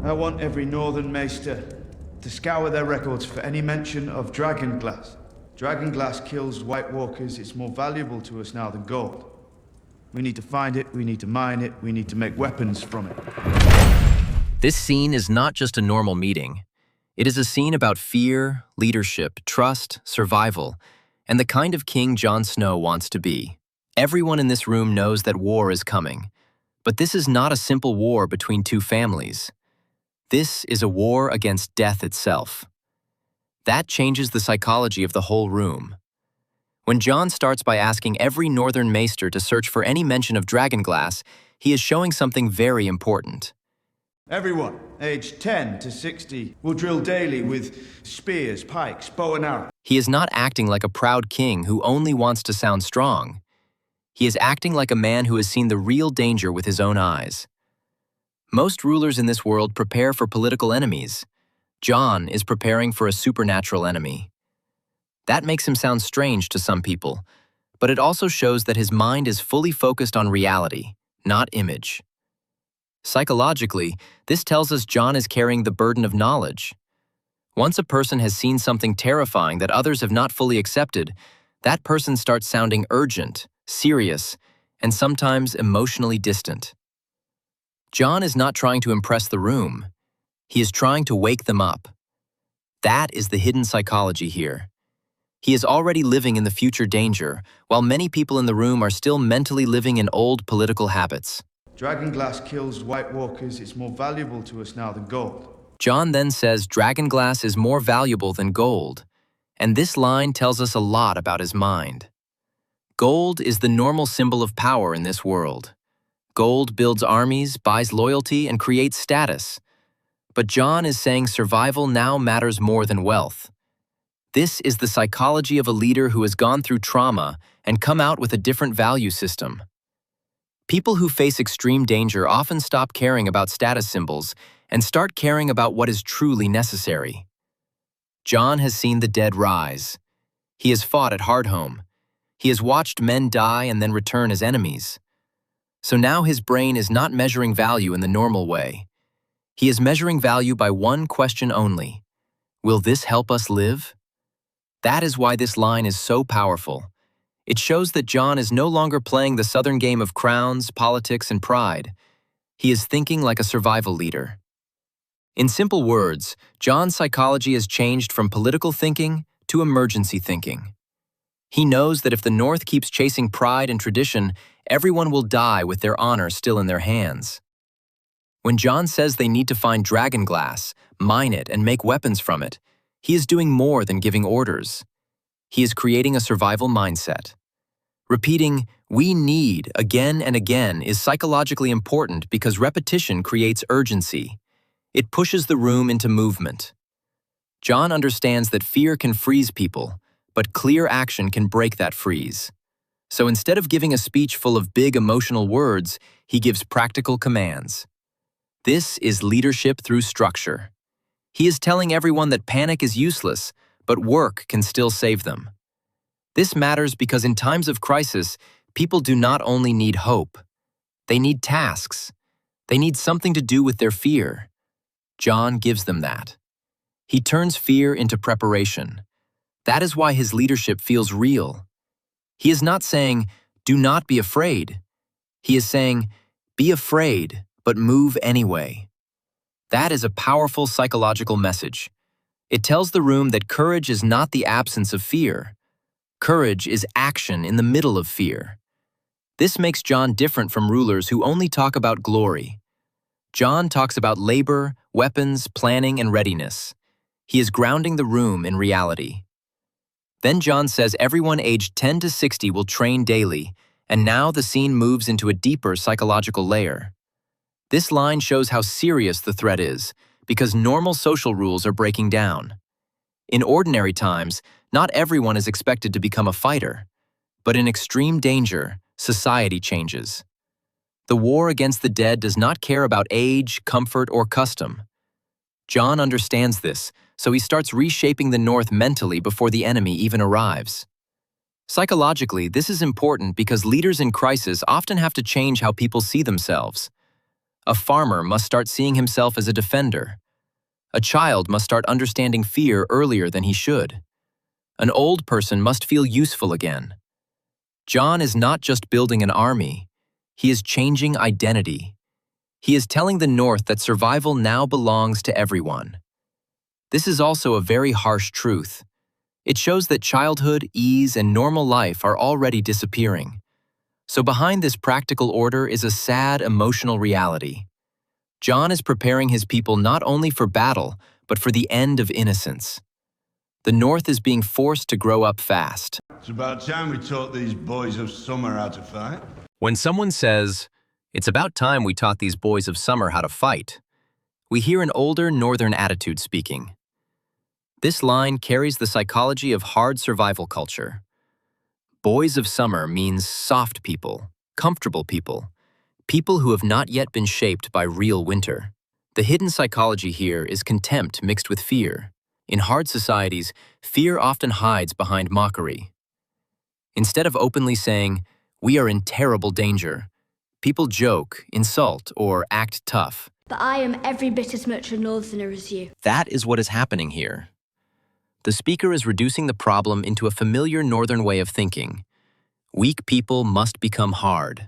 I want every Northern Maester to scour their records for any mention of dragonglass. Dragonglass kills White Walkers. It's more valuable to us now than gold. We need to find it, we need to mine it, we need to make weapons from it. This scene is not just a normal meeting. It is a scene about fear, leadership, trust, survival, and the kind of king Jon Snow wants to be. Everyone in this room knows that war is coming, but this is not a simple war between two families. This is a war against death itself. That changes the psychology of the whole room. When Jon starts by asking every Northern Maester to search for any mention of dragonglass, he is showing something very important. Everyone, aged 10 to 60, will drill daily with spears, pikes, bow and arrow. He is not acting like a proud king who only wants to sound strong. He is acting like a man who has seen the real danger with his own eyes. Most rulers in this world prepare for political enemies. Jon is preparing for a supernatural enemy. That makes him sound strange to some people, but it also shows that his mind is fully focused on reality, not image. Psychologically, this tells us Jon is carrying the burden of knowledge. Once a person has seen something terrifying that others have not fully accepted, that person starts sounding urgent, serious, and sometimes emotionally distant. Jon is not trying to impress the room. He is trying to wake them up. That is the hidden psychology here. He is already living in the future danger, while many people in the room are still mentally living in old political habits. Dragonglass kills White Walkers. It's more valuable to us now than gold. Jon then says dragonglass is more valuable than gold, and this line tells us a lot about his mind. Gold is the normal symbol of power in this world. Gold builds armies, buys loyalty, and creates status. But Jon is saying survival now matters more than wealth. This is the psychology of a leader who has gone through trauma and come out with a different value system. People who face extreme danger often stop caring about status symbols and start caring about what is truly necessary. Jon has seen the dead rise. He has fought at Hardhome. He has watched men die and then return as enemies. So now his brain is not measuring value in the normal way. He is measuring value by one question only. Will this help us live? That is why this line is so powerful. It shows that Jon is no longer playing the Southern game of crowns, politics, and pride. He is thinking like a survival leader. In simple words, Jon's psychology has changed from political thinking to emergency thinking. He knows that if the North keeps chasing pride and tradition, everyone will die with their honor still in their hands. When Jon says they need to find dragonglass, mine it, and make weapons from it, he is doing more than giving orders. He is creating a survival mindset. Repeating, "we need," again and again is psychologically important because repetition creates urgency. It pushes the room into movement. Jon understands that fear can freeze people, but clear action can break that freeze. So instead of giving a speech full of big emotional words, he gives practical commands. This is leadership through structure. He is telling everyone that panic is useless, but work can still save them. This matters because in times of crisis, people do not only need hope. They need tasks. They need something to do with their fear. Jon gives them that. He turns fear into preparation. That is why his leadership feels real. He is not saying, "Do not be afraid." He is saying, "Be afraid, but move anyway." That is a powerful psychological message. It tells the room that courage is not the absence of fear. Courage is action in the middle of fear. This makes Jon different from rulers who only talk about glory. Jon talks about labor, weapons, planning, and readiness. He is grounding the room in reality. Then Jon says everyone aged 10 to 60 will train daily, and now the scene moves into a deeper psychological layer. This line shows how serious the threat is, because normal social rules are breaking down. In ordinary times, not everyone is expected to become a fighter. But in extreme danger, society changes. The war against the dead does not care about age, comfort, or custom. Jon understands this, so he starts reshaping the North mentally before the enemy even arrives. Psychologically, this is important because leaders in crisis often have to change how people see themselves. A farmer must start seeing himself as a defender. A child must start understanding fear earlier than he should. An old person must feel useful again. Jon is not just building an army, he is changing identity. He is telling the North that survival now belongs to everyone. This is also a very harsh truth. It shows that childhood, ease, and normal life are already disappearing. So behind this practical order is a sad, emotional reality. Jon is preparing his people not only for battle, but for the end of innocence. The North is being forced to grow up fast. It's about time we taught these boys of summer how to fight. When someone says, "It's about time we taught these boys of summer how to fight," we hear an older Northern attitude speaking. This line carries the psychology of hard survival culture. Boys of summer means soft people, comfortable people, people who have not yet been shaped by real winter. The hidden psychology here is contempt mixed with fear. In hard societies, fear often hides behind mockery. Instead of openly saying, "We are in terrible danger," people joke, insult, or act tough. But I am every bit as much a Northerner as you. That is what is happening here. The speaker is reducing the problem into a familiar Northern way of thinking. Weak people must become hard.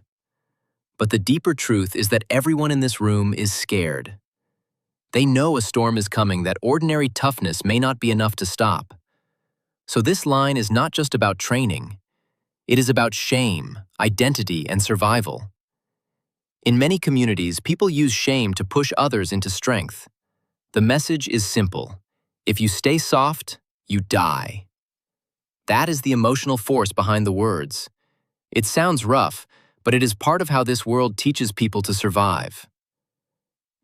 But the deeper truth is that everyone in this room is scared. They know a storm is coming that ordinary toughness may not be enough to stop. So this line is not just about training. It is about shame, identity, and survival. In many communities, people use shame to push others into strength. The message is simple. If you stay soft, you die. That is the emotional force behind the words. It sounds rough, but it is part of how this world teaches people to survive.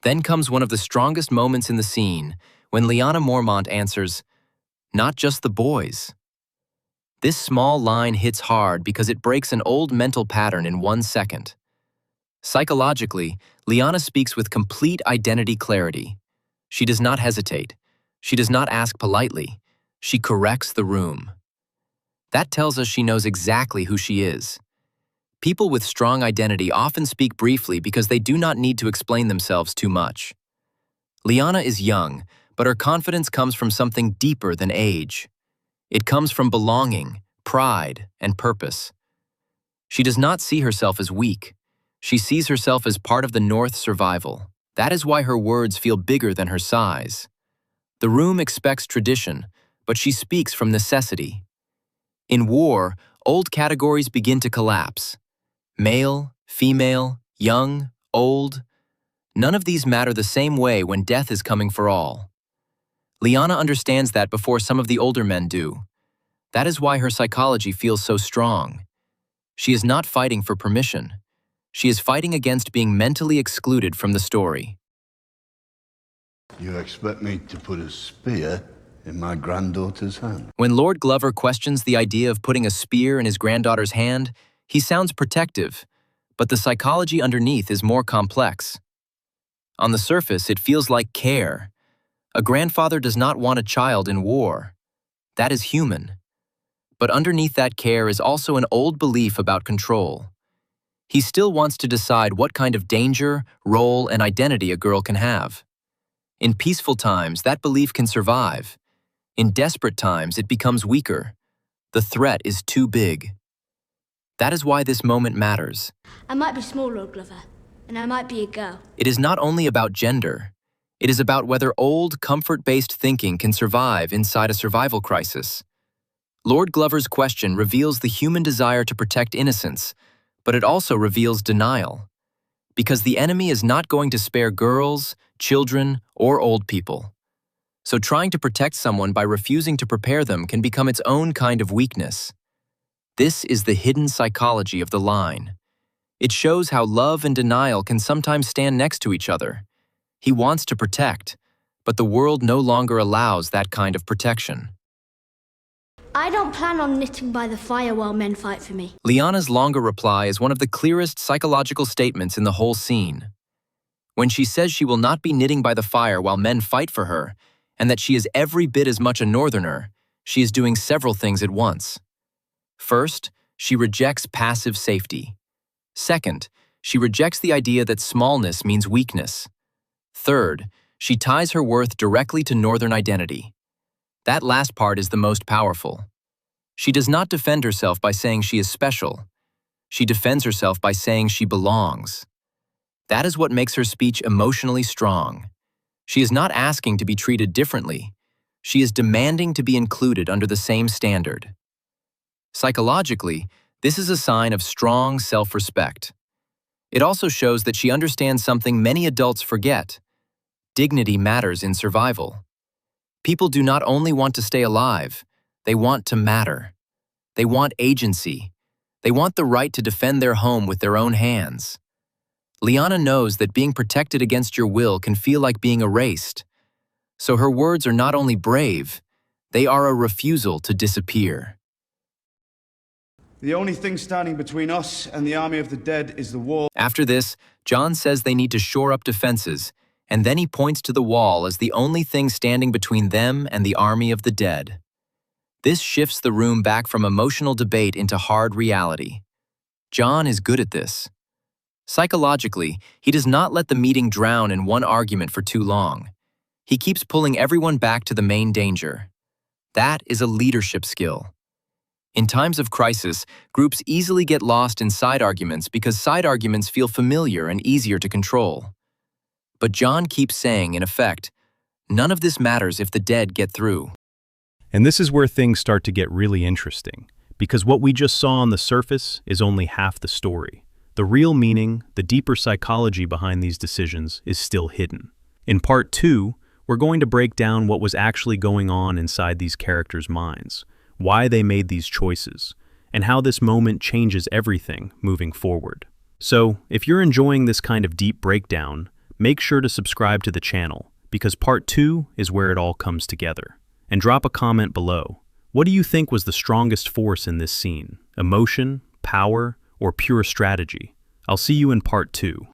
Then comes one of the strongest moments in the scene, when Lynna Mormont answers, "Not just the boys." This small line hits hard because it breaks an old mental pattern in 1 second. Psychologically, Lyanna speaks with complete identity clarity. She does not hesitate. She does not ask politely. She corrects the room. That tells us she knows exactly who she is. People with strong identity often speak briefly because they do not need to explain themselves too much. Lyanna is young, but her confidence comes from something deeper than age. It comes from belonging, pride, and purpose. She does not see herself as weak. She sees herself as part of the North's survival. That is why her words feel bigger than her size. The room expects tradition, but she speaks from necessity. In war, old categories begin to collapse. Male, female, young, old. None of these matter the same way when death is coming for all. Lyanna understands that before some of the older men do. That is why her psychology feels so strong. She is not fighting for permission. She is fighting against being mentally excluded from the story. You expect me to put a spear in my granddaughter's hand? When Lord Glover questions the idea of putting a spear in his granddaughter's hand, he sounds protective, but the psychology underneath is more complex. On the surface, it feels like care. A grandfather does not want a child in war. That is human. But underneath that care is also an old belief about control. He still wants to decide what kind of danger, role, and identity a girl can have. In peaceful times, that belief can survive. In desperate times, it becomes weaker. The threat is too big. That is why this moment matters. I might be small, Lord Glover, and I might be a girl. It is not only about gender. It is about whether old, comfort-based thinking can survive inside a survival crisis. Lord Glover's question reveals the human desire to protect innocence, but it also reveals denial. Because the enemy is not going to spare girls, children, or old people. So trying to protect someone by refusing to prepare them can become its own kind of weakness. This is the hidden psychology of the line. It shows how love and denial can sometimes stand next to each other. He wants to protect, but the world no longer allows that kind of protection. I don't plan on knitting by the fire while men fight for me. Lyanna's longer reply is one of the clearest psychological statements in the whole scene. When she says she will not be knitting by the fire while men fight for her, and that she is every bit as much a Northerner, she is doing several things at once. First, she rejects passive safety. Second, She rejects the idea that smallness means weakness. Third, she ties her worth directly to Northern identity. That last part is the most powerful. She does not defend herself by saying she is special. She defends herself by saying she belongs. That is what makes her speech emotionally strong. She is not asking to be treated differently. She is demanding to be included under the same standard. Psychologically, this is a sign of strong self-respect. It also shows that she understands something many adults forget. Dignity matters in survival. People do not only want to stay alive, they want to matter. They want agency. They want the right to defend their home with their own hands. Lyanna knows that being protected against your will can feel like being erased. So her words are not only brave, they are a refusal to disappear. The only thing standing between us and the army of the dead is the wall. After this, Jon says they need to shore up defenses, and then he points to the wall as the only thing standing between them and the army of the dead. This shifts the room back from emotional debate into hard reality. Jon is good at this. Psychologically, he does not let the meeting drown in one argument for too long. He keeps pulling everyone back to the main danger. That is a leadership skill. In times of crisis, groups easily get lost in side arguments because side arguments feel familiar and easier to control. But Jon keeps saying, in effect, none of this matters if the dead get through. And this is where things start to get really interesting, because what we just saw on the surface is only half the story. The real meaning, the deeper psychology behind these decisions is still hidden. In part 2, we're going to break down what was actually going on inside these characters' minds, why they made these choices, and how this moment changes everything moving forward. So, if you're enjoying this kind of deep breakdown, make sure to subscribe to the channel, because part 2 is where it all comes together. And drop a comment below. What do you think was the strongest force in this scene? Emotion, power, or pure strategy? I'll see you in part 2.